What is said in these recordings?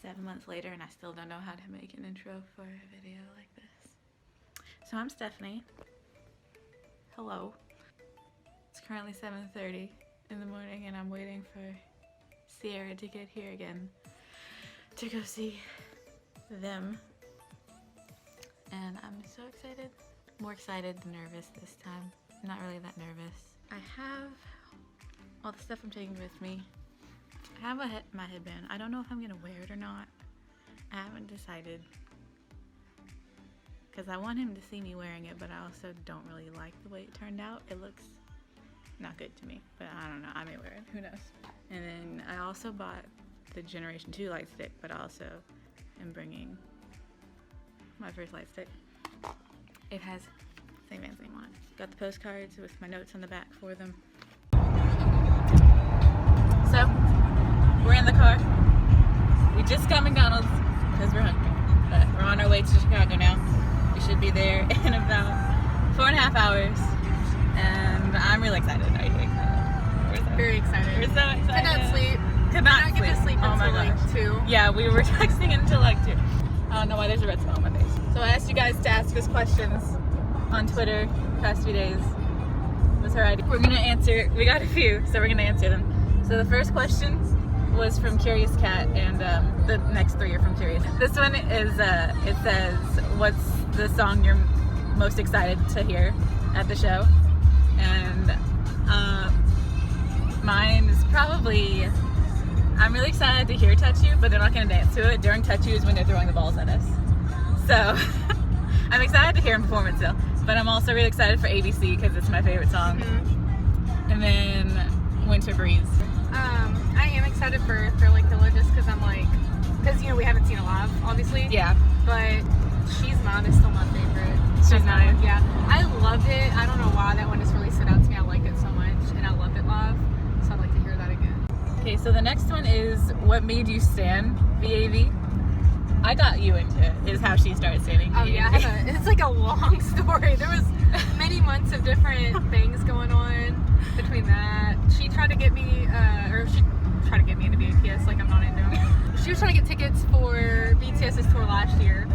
7 months later and I still don't know how to make an intro for a video like this. So I'm Stephanie. Hello. It's currently 7:30 in the morning and I'm waiting for Sierra to get here again to go see them. And I'm so excited. More excited than nervous this time. Not really that nervous. I have all the stuff I'm taking with me. I have my headband. I don't know if I'm gonna wear it or not. I haven't decided. Because I want him to see me wearing it, but I also don't really like the way it turned out. It looks not good to me, but I don't know. I may wear it. Who knows? And then I also bought the Generation 2 light stick, but I also am bringing my first light stick. It has the same man's name on it. Got the postcards with my notes on the back for them. So, we're in the car. We just got McDonald's because we're hungry. But we're on our way to Chicago now. We should be there in about 4.5 hours. And I'm really excited. Are you excited? Very excited. We're so excited. Could not sleep. Could not get to sleep until like 2. Yeah, we were texting until like 2. I don't know why there's a red spot on my face. So I asked you guys to ask us questions on Twitter the past few days. Was her idea. We're gonna answer, we got a few, so we're gonna answer them. So the first question was from Curious Cat, and the next 3 are from Curious. This one is, it says, what's the song you're most excited to hear at the show? And mine is probably, I'm really excited to hear Touch You, but they're not gonna dance to it. During Touch You is when they're throwing the balls at us. So, I'm excited to hear him perform it still, but I'm also really excited for ABC because it's my favorite song. Mm-hmm. And then Winter Breeze. I am excited for Fairly Killer just because I'm like, because you know we haven't seen it live, obviously. Yeah. But She's Mine is still my favorite. She's Mine. Yeah. I loved it. I don't know why that one just really stood out to me. I liked it so much, and I loved it live. So I'd like to hear that again. Okay, so the next one is what made you stan VAV? I got you into it, is how she started standing VAV. Oh yeah, it's like a long story. There was many months of different things going on between that. She tried to get me, she tried to get me into BTS, like I'm not into them. She was trying to get tickets for BTS's tour last year,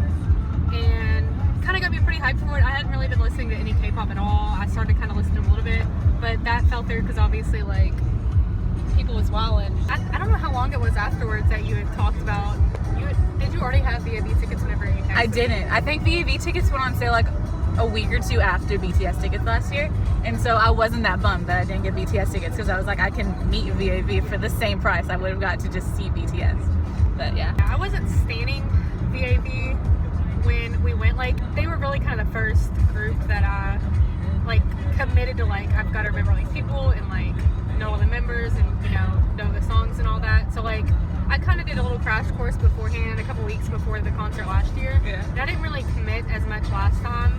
and kind of got me pretty hyped for it. I hadn't really been listening to any K-pop at all. I started kind of listening to them a little bit, but that fell through because obviously like people was wildin'. I don't know how long it was afterwards that you had talked about. Did you already have VAV tickets whenever you texted? I didn't. I think VAV tickets went on sale like a week or 2 after BTS tickets last year, and so I wasn't that bummed that I didn't get BTS tickets because I was like, I can meet VAV for the same price I would have got to just see BTS. But yeah. I wasn't standing VAV when we went. Like, they were really kind of the first group that I like committed to, like, I've got to remember all these people and like know all the members and, you know the songs and all that. So like I kind of did a little crash course beforehand, a couple weeks before the concert last year. Yeah. And I didn't really commit as much last time.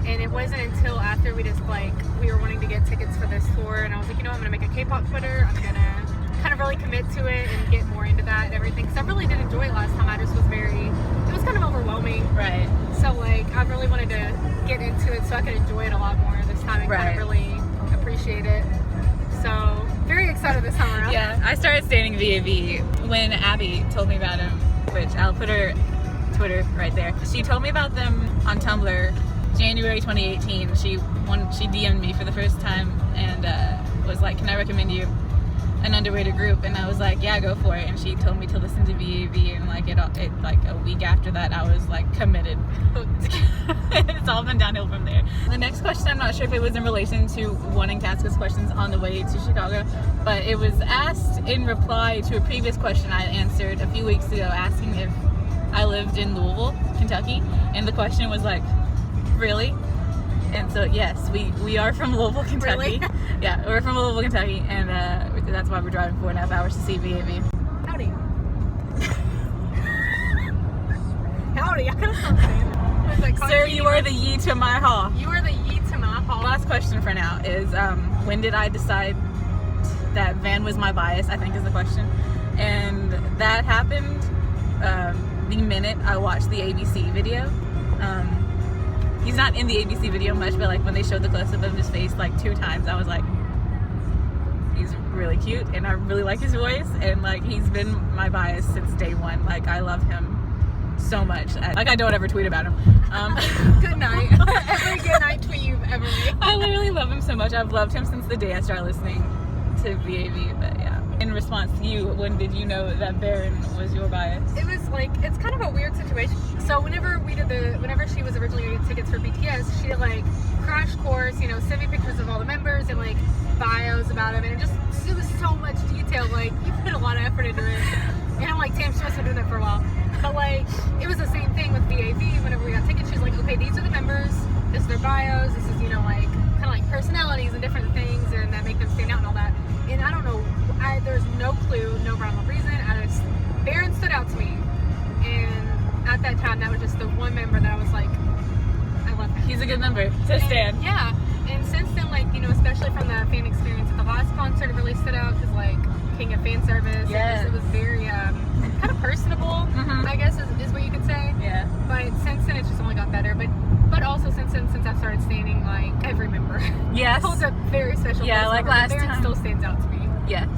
And it wasn't until after we were wanting to get tickets for this tour, and I was like, you know, I'm going to make a K-pop Twitter. I'm going to kind of really commit to it and get more into that and everything. Because I really did enjoy it last time. I just was it was kind of overwhelming. Right. So like, I really wanted to get into it so I could enjoy it a lot more this time and kind of really appreciate it. So, very excited this time around. Yeah, I started standing VAV when Abby told me about him, which I'll put her Twitter right there. She told me about them on Tumblr, January 2018. She DM'd me for the first time and was like, can I recommend you an underrated group? And I was like, yeah, go for it. And she told me to listen to VAV, and like it like a week after that I was like committed. It's all been downhill from there. The next question, I'm not sure if it was in relation to wanting to ask us questions on the way to Chicago, but it was asked in reply to a previous question I answered a few weeks ago asking if I lived in Louisville, Kentucky, and the question was like, really? And so yes, we are from Louisville, Kentucky. Really? Yeah, we're from Louisville, Kentucky, and that's why we're driving 4.5 hours to see VAV. Howdy. Howdy, I could've stopped saying that. Sir, you are the ye to my haw. You are the ye to my haw. Last question for now is, when did I decide that Van was my bias, I think is the question. And that happened the minute I watched the ABC video. He's not in the ABC video much, but like when they showed the close-up of his face like 2 times, I was like, he's really cute, and I really like his voice, and like he's been my bias since day one. Like I love him so much. Like I don't ever tweet about him. Good night. Every good night tweet you've ever made. I literally love him so much. I've loved him since the day I started listening to VAV. But yeah. In response to you, when did you know that Baron was your bias? It was like, it's kind of a weird situation. So whenever she was originally getting tickets for BTS, she did like crash course, you know, send me pictures of all the members and like bios about them, and it was so much detail. Like you put a lot of effort into it, and I'm like, damn, she must have been doing that for a while. But like, it was the same thing with VAV. Whenever we got tickets, she's like, okay, these are the members, this is their bios, this is, you know, like kind of like personalities and different things, and that make them stand out and all that. And I don't know, there's no clue, no rhyme or reason. Baron stood out to me, and at that time, that was just the one member that I was like, I love him. He's a good member to stand. Yeah, and since then, like, you know, especially from the fan experience at the last concert, it really stood out because, like, King of Fan Service, yes. It was very kind of personable, I guess is what you could say. Yeah. But since then, it's just only got better. But also since I've started standing, like, every member Yes. holds a very special Yeah, place. like last Baron time. still stands out to me. Yes.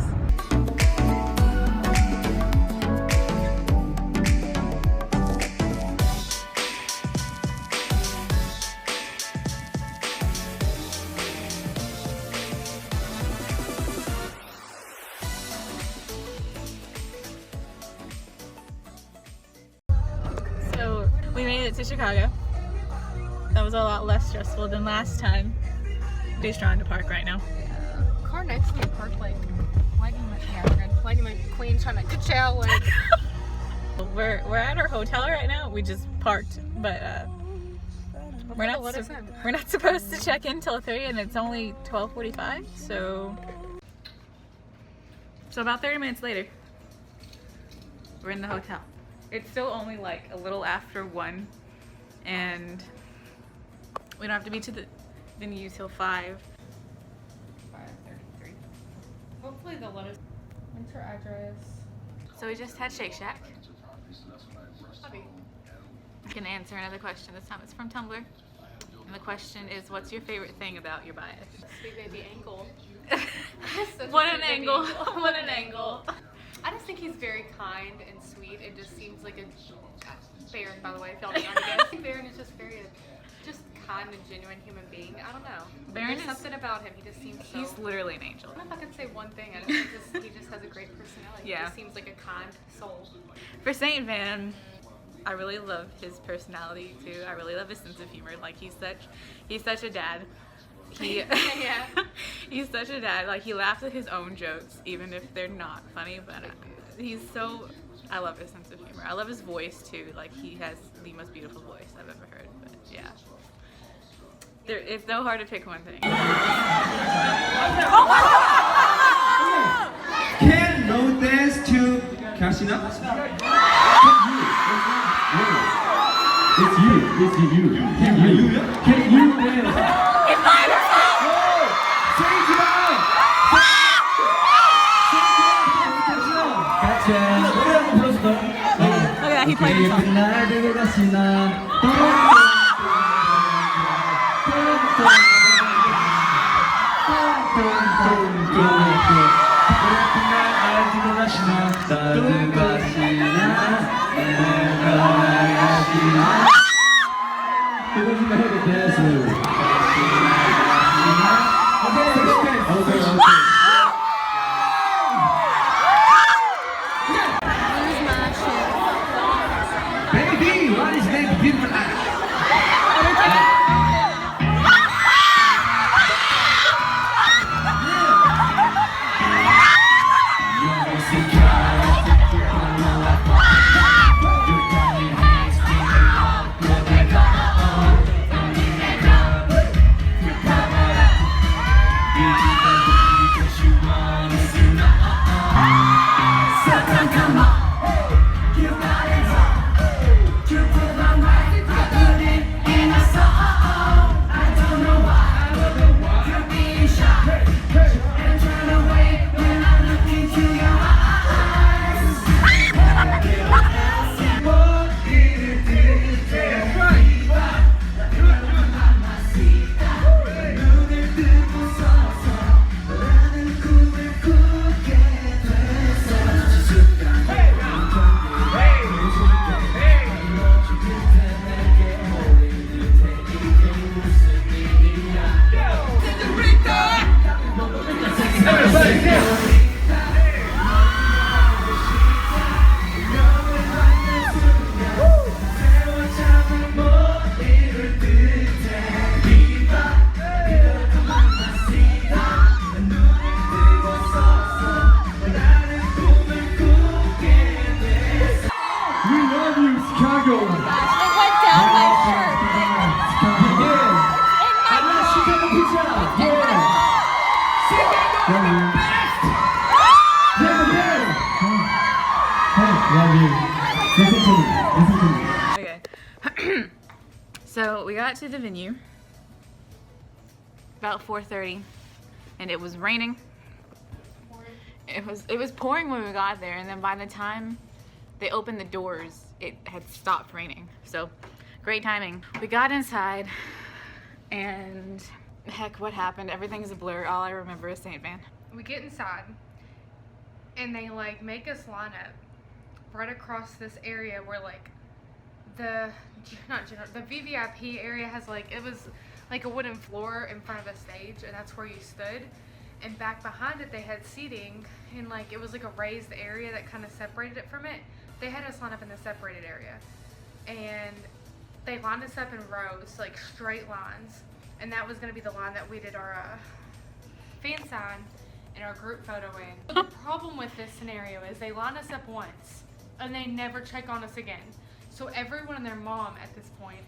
So we made it to Chicago. That was a lot less stressful than last time. He's trying to park right now. Car next to me parked like Lightning McQueen trying to ka-chow, like. We're at our hotel right now. We just parked, but we're not supposed to check in till 3, and it's only 12:45. So about 30 minutes later, we're in the hotel. It's still only like a little after 1, and we don't have to be to the venue till 5. 5:33. Hopefully they'll let us enter address. So we just had Shake Shack. Hubby. I can answer another question. This time it's from Tumblr. And the question is, what's your favorite thing about your bias? Sweet baby ankle. What an angle. What an angle. I just think he's very kind and sweet. It just seems like a Baron, by the way, if y'all don't know. I think Baron is just very just kind and genuine human being. I don't know. There's something about him. He just seems so. He's literally an angel. I don't know if I can say one thing. I just think he just has a great personality. Yeah. He just seems like a kind soul. For Saint Van, I really love his personality too. I really love his sense of humor. Like he's such a dad. Yeah. He's such a dad. Like he laughs at his own jokes, even if they're not funny. But I love his sense of humor. I love his voice too. Like he has the most beautiful voice I've ever heard. But yeah, it's so hard to pick one thing. Can no dance to Kashina? It's you. Can you dance? Okay, he played the song. Baby, what is that beautiful love you. Listen to me. Listen to me. Okay. So we got to the venue about 4:30, and it was raining. It was pouring when we got there, and then by the time they opened the doors, it had stopped raining. So great timing. We got inside, and heck, what happened? Everything's a blur. All I remember is St. Van. We get inside, and they like make us line up right across this area where like the VVIP area has like, it was like a wooden floor in front of the stage, and that's where you stood. And back behind it, they had seating, and like it was like a raised area that kind of separated it from it. They had us line up in the separated area, and they lined us up in rows, like straight lines, and that was going to be the line that we did our fan sign and our group photo in. The problem with this scenario is they line us up once, and they never check on us again. So everyone and their mom at this point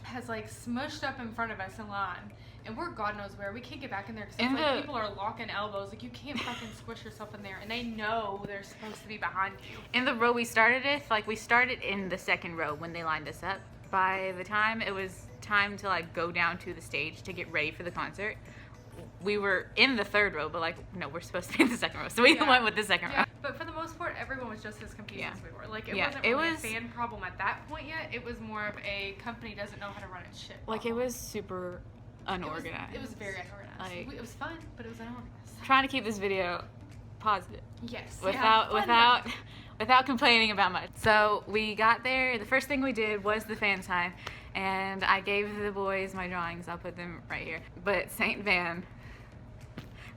has like smushed up in front of us in line. And we're God knows where. We can't get back in there because like, people are locking elbows. Like, you can't fucking squish yourself in there. And they know they're supposed to be behind you. In the row we started with, like, we started in the second row when they lined us up. By the time it was time to, like, go down to the stage to get ready for the concert, we were in the third row, but, like, no, we're supposed to be in the second row. So we went with the second row. But for the most part, everyone was just as confused as we were. Like, it wasn't it really was a fan problem at that point yet. It was more of a company doesn't know how to run its shit. Like, it was super unorganized. It was very unorganized. Like, it was fun, but it was unorganized. Trying to keep this video positive. Yes. Without complaining about much. So we got there. The first thing we did was the fan sign, and I gave the boys my drawings. I'll put them right here. But St. Van,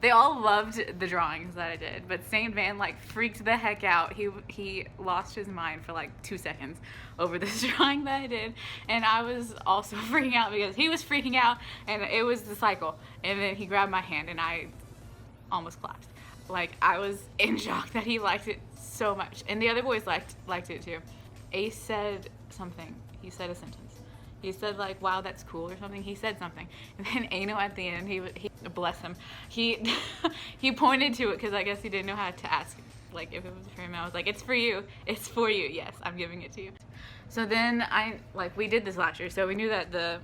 they all loved the drawings that I did, but St. Van like freaked the heck out. He lost his mind for like 2 seconds over this drawing that I did, and I was also freaking out because he was freaking out, and it was the cycle. And then he grabbed my hand, and I almost collapsed. Like, I was in shock that he liked it so much, and the other boys liked it too. Ace said something. He said a sentence. He said like, "Wow, that's cool" or something. He said something, and then Ano at the end, he bless him. He pointed to it because I guess he didn't know how to ask like if it was for him. I was like, "It's for you. It's for you. Yes, I'm giving it to you." So then we did this last year, so we knew that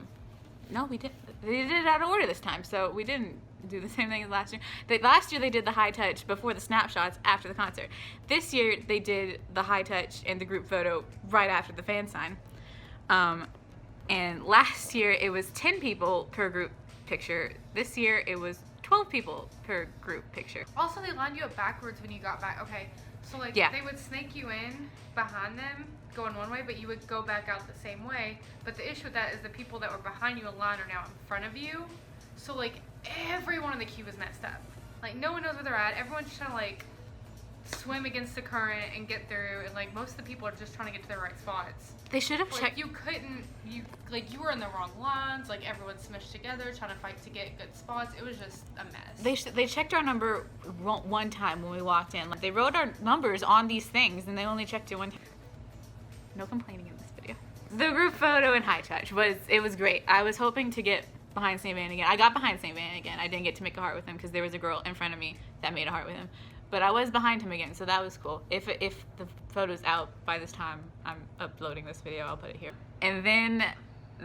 we did. They did it out of order this time, so we didn't do the same thing as last year. Last year they did the high touch before the snapshots after the concert. This year they did the high touch and the group photo right after the fan sign. And last year it was 10 people per group picture. This year it was 12 people per group picture. Also, they lined you up backwards when you got back. Okay, so like they would snake you in behind them going one way, but you would go back out the same way. But the issue with that is the people that were behind you in line are now in front of you. So like everyone in the queue is messed up. Like, no one knows where they're at. Everyone's just trying to like swim against the current and get through, and like most of the people are just trying to get to their right spots. They should have like, checked. You were in the wrong lines. Like, everyone smushed together trying to fight to get good spots. It was just a mess. They checked our number one time when we walked in. Like, they wrote our numbers on these things, and they only checked it one time. No complaining in this video. The group photo and high touch was great. I was hoping to get behind St. Van again. I got behind St. Van again. I didn't get to make a heart with him because there was a girl in front of me that made a heart with him. But I was behind him again, so that was cool. If the photo's out by this time I'm uploading this video, I'll put it here. And then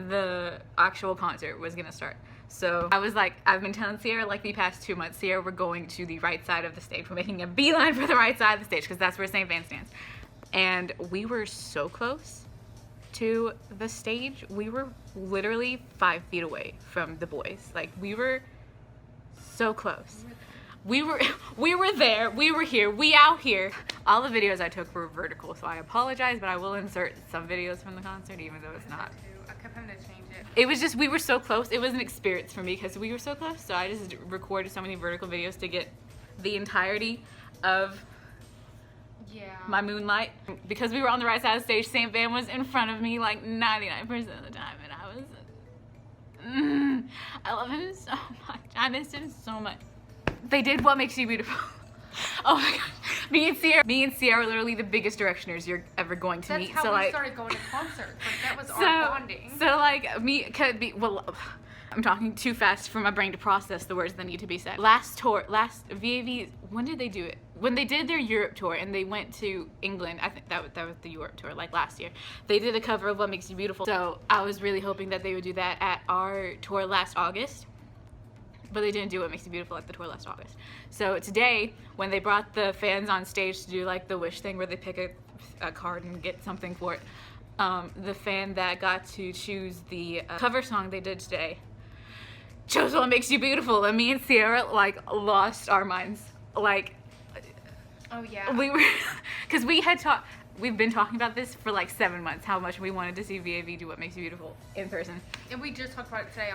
the actual concert was gonna start. So I was like, I've been telling Sierra like the past 2 months, Sierra, we're going to the right side of the stage. We're making a beeline for the right side of the stage because that's where St. Van stands. And we were so close to the stage. We were literally 5 feet away from the boys. Like, we were so close. We were there, we were here, we out here. All the videos I took were vertical, so I apologize, but I will insert some videos from the concert, even though it's not. I kept having to change it. It was just, we were so close. It was an experience for me because we were so close, so I just recorded so many vertical videos to get the entirety of my moonlight. Because we were on the right side of the stage, St. Van was in front of me like 99% of the time, and I was, I love him so much. I missed him so much. They did What Makes You Beautiful. Oh my gosh. Me and Sierra are literally the biggest directioners you're ever going to meet. That's how we started going to concerts. Like, that was our bonding. So like I'm talking too fast for my brain to process the words that need to be said. Last VAV, when did they do it? When they did their Europe tour and they went to England, I think that was the Europe tour, like last year. They did a cover of What Makes You Beautiful. So I was really hoping that they would do that at our tour last August. But they didn't do What Makes You Beautiful at the tour last August. So today, when they brought the fans on stage to do like the wish thing where they pick a card and get something for it, the fan that got to choose the cover song they did today chose What Makes You Beautiful, and me and Sierra like lost our minds. Like, Oh yeah. we were, because we've been talking about this for like 7 months, how much we wanted to see VAV do What Makes You Beautiful in person. And we just talked about it today.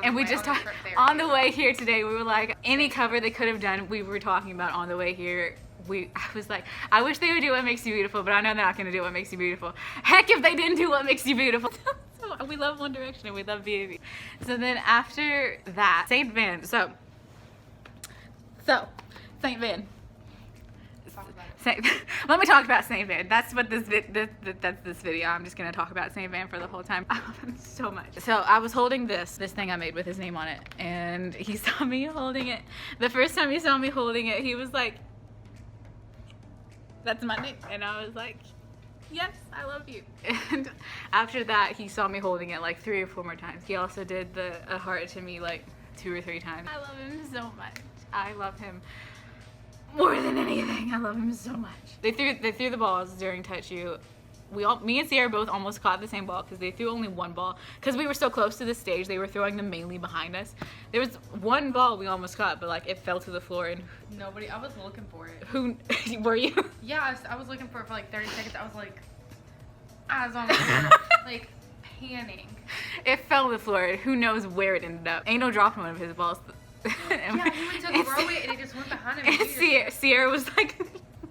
On the way here today, we were like, any cover they could have done, we were talking about on the way here. I was like, I wish they would do What Makes You Beautiful, but I know they're not gonna do What Makes You Beautiful. Heck if they didn't do What Makes You Beautiful. So we love One Direction and we love VAV. So then after that, Saint Van. So Saint Van. Let me talk about Saint Van. That's what that's this video. I'm just gonna talk about Saint Van for the whole time. I love him so much. So I was holding this thing I made with his name on it, and he saw me holding it. The first time he saw me holding it, he was like, "That's my name," and I was like, "Yes, I love you." And after that, he saw me holding it like 3 or 4 more times. He also did a heart to me like 2 or 3 times. I love him so much. I love him more than anything. I love him so much. They threw the balls during Touch You. Me and Sierra both almost caught the same ball because they threw only one ball. Because we were so close to the stage, they were throwing them mainly behind us. There was one ball we almost caught, but like it fell to the floor and Nobody. I was looking for it. who were you? Yeah, I was looking for it for like 30 seconds. I was like, on like panning. It fell to the floor. Who knows where it ended up? Ain't no dropping one of his balls. Yeah, he went to throw it and it just went behind him. And Sierra was like,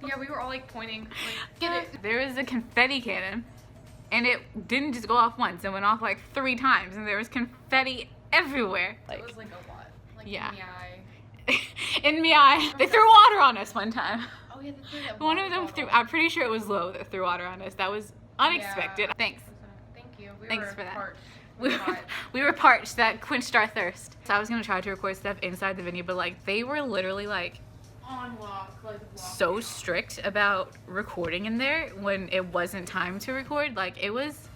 yeah, we were all like pointing, like, get it. There was a confetti cannon, and it didn't just go off once. It went off like 3 times, and there was confetti everywhere. It was like a lot. Like yeah. in the eye. In the eye. They threw water on us one time. Oh yeah, they threw that One of them water threw. bottle. I'm pretty sure it was Lo that threw water on us. That was unexpected. Yeah. Thanks. Thank you. Thanks were for that. parched. We were parched. That quenched our thirst. So I was gonna try to record stuff inside the venue, but like they were literally like on walk, like so strict about recording in there when it wasn't time to record. Like it was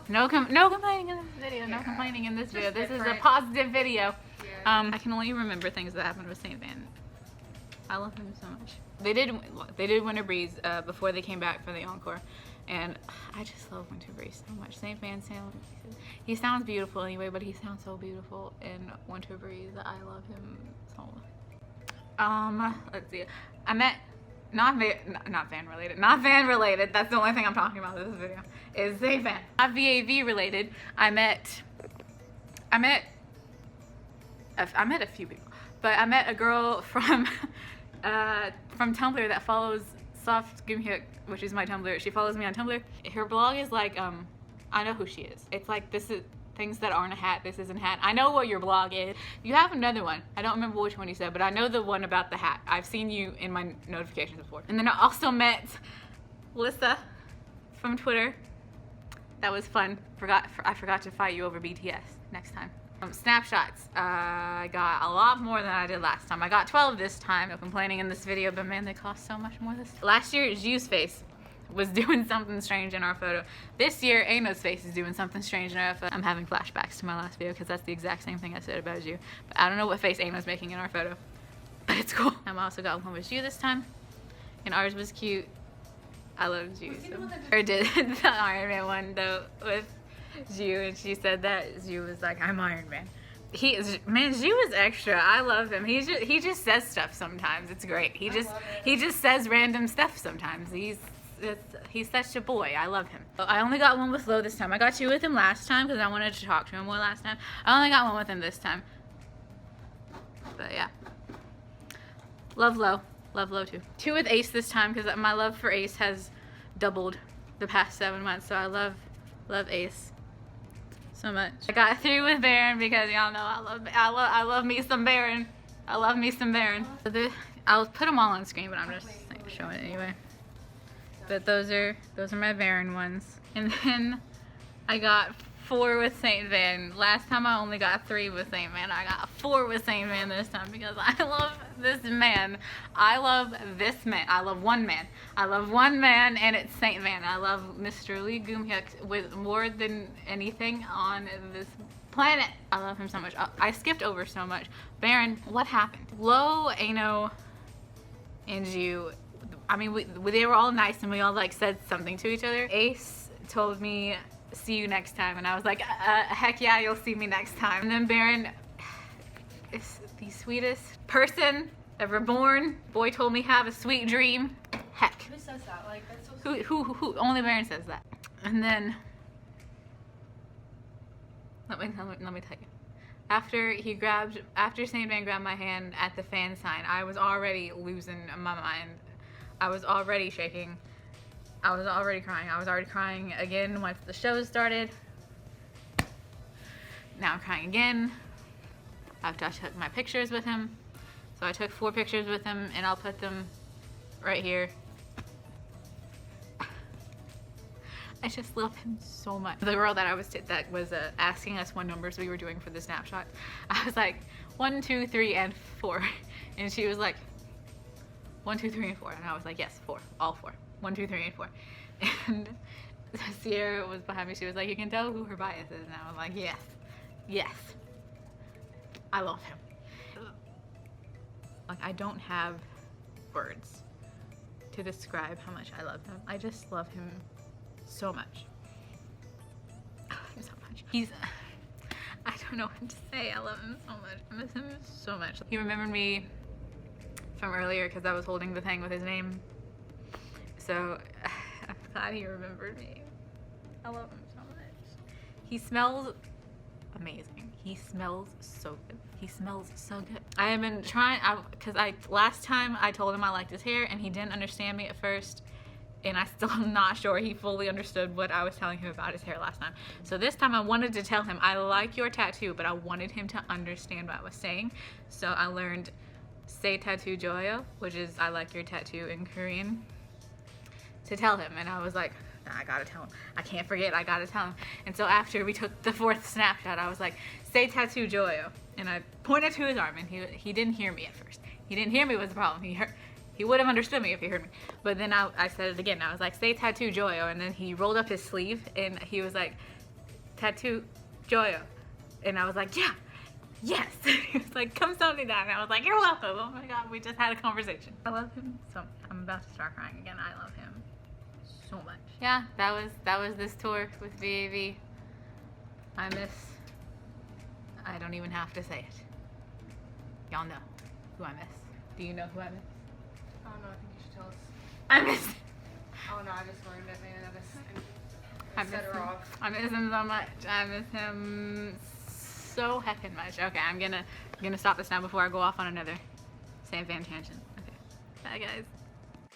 no complaining in this video. No complaining in this video. This is a positive video. Yeah. I can only remember things that happened with Saint Van. I love him so much. They did Winter Breeze before they came back for the encore. And I just love Winter Breeze so much. Saint Van sounds, he sounds beautiful anyway, but he sounds so beautiful in Winter Breeze. I love him so much. Let's see. I met, not van related. That's the only thing I'm talking about in this video. Is Saint Van. Not VAV related. I met a few people, but I met a girl from Tumblr that follows Soft Give Me Hook, which is my Tumblr. She follows me on Tumblr. Her blog is like, I know who she is. It's like, this is things that aren't a hat, this isn't a hat. I know what your blog is. You have another one. I don't remember which one you said, but I know the one about the hat. I've seen you in my notifications before. And then I also met Lissa from Twitter. That was fun. I forgot to fight you over BTS next time. Snapshots. I got a lot more than I did last time. I got 12 this time. No complaining in this video, but man, they cost so much more this. Last year, Ju's face was doing something strange in our photo. This year, Ano's face is doing something strange in our photo. I'm having flashbacks to my last video because that's the exact same thing I said about Ju. But I don't know what face Ano's making in our photo, but it's cool. I also got one with Ju this time, and ours was cute. I love Ju. Or did the Iron Man one though with Ju, and she said that Ju was like, I'm Iron Man. Ju is extra. I love him. He just says stuff sometimes. It's great. He just says random stuff sometimes. He's such a boy. I love him. I only got one with Lo this time. I got 2 with him last time because I wanted to talk to him more last time. I only got one with him this time. But yeah. Love Lo. Love Lo too. 2 with Ace this time because my love for Ace has doubled the past 7 months. So I love Ace so much. I got 3 with Baron because y'all know I love me some Baron. I love me some Baron. I'll put them all on screen, but I'm just showing it anyway. But those are my Baron ones. And then I got 4 with Saint Van. Last time I only got 3 with Saint Van. I got 4 with Saint Van this time because I love this man. I love this man. I love one man. I love one man, and it's Saint Van. I love Mr. Lee Goomhyuk with more than anything on this planet. I love him so much. I skipped over so much. Baron, what happened? Lo, Ano, and you. I mean, they were all nice and we all like said something to each other. Ace told me, see you next time. And I was like, heck yeah, you'll see me next time. And then Baron is the sweetest person ever born. Boy told me have a sweet dream. Heck. Who says that? Like, that's so sweet. Who? Only Baron says that. And then, let me tell you. After Saint Van grabbed my hand at the fan sign, I was already losing my mind. I was already shaking. I was already crying. I was already crying again once the show started. Now I'm crying again. After I took my pictures with him. So I took 4 pictures with him and I'll put them right here. I just love him so much. The girl that was asking us what numbers we were doing for the snapshot, I was like 1, 2, 3, and 4, and she was like 1, 2, 3, and 4, and I was like yes, 4, all 4, 1, 2, 3, and 4, and Sierra was behind me. She was like, you can tell who her bias is, and I was like yes, I love him. Like I don't have words to describe how much I love him. I just love him so much. I love him so much. I don't know what to say. I love him so much. I miss him so much. He remembered me from earlier because I was holding the thing with his name. So I'm glad he remembered me. I love him so much. He smells amazing. He smells so good. He smells so good. I have been trying, because last time I told him I liked his hair and he didn't understand me at first. And I still am not sure he fully understood what I was telling him about his hair last time. So this time I wanted to tell him, I like your tattoo, but I wanted him to understand what I was saying. So I learned say tattoo joyo, which is I like your tattoo in Korean, to tell him. And I was like, nah, I gotta tell him. I can't forget, I gotta tell him. And so after we took the 4th snapshot, I was like, say tattoo joyo. And I pointed to his arm and he didn't hear me at first. He didn't hear me was the problem. He would have understood me if he heard me. But then I said it again. I was like, say tattoo joyo. And then he rolled up his sleeve and he was like, tattoo joyo. And I was like, yeah, yes. He was like, come sell me that. And I was like, you're welcome. Oh my God, we just had a conversation. I love him so much. I'm about to start crying again. I love him so much. Yeah, that was this tour with VAV. I don't even have to say it. Y'all know who I miss. Do you know who I miss? Oh no, I think you should tell us. I miss. Oh no, I just learned it, man. I miss him. I miss him so much. I miss him so heckin' much. Okay, I'm gonna stop this now before I go off on another Saint Van tangent. Okay, bye guys.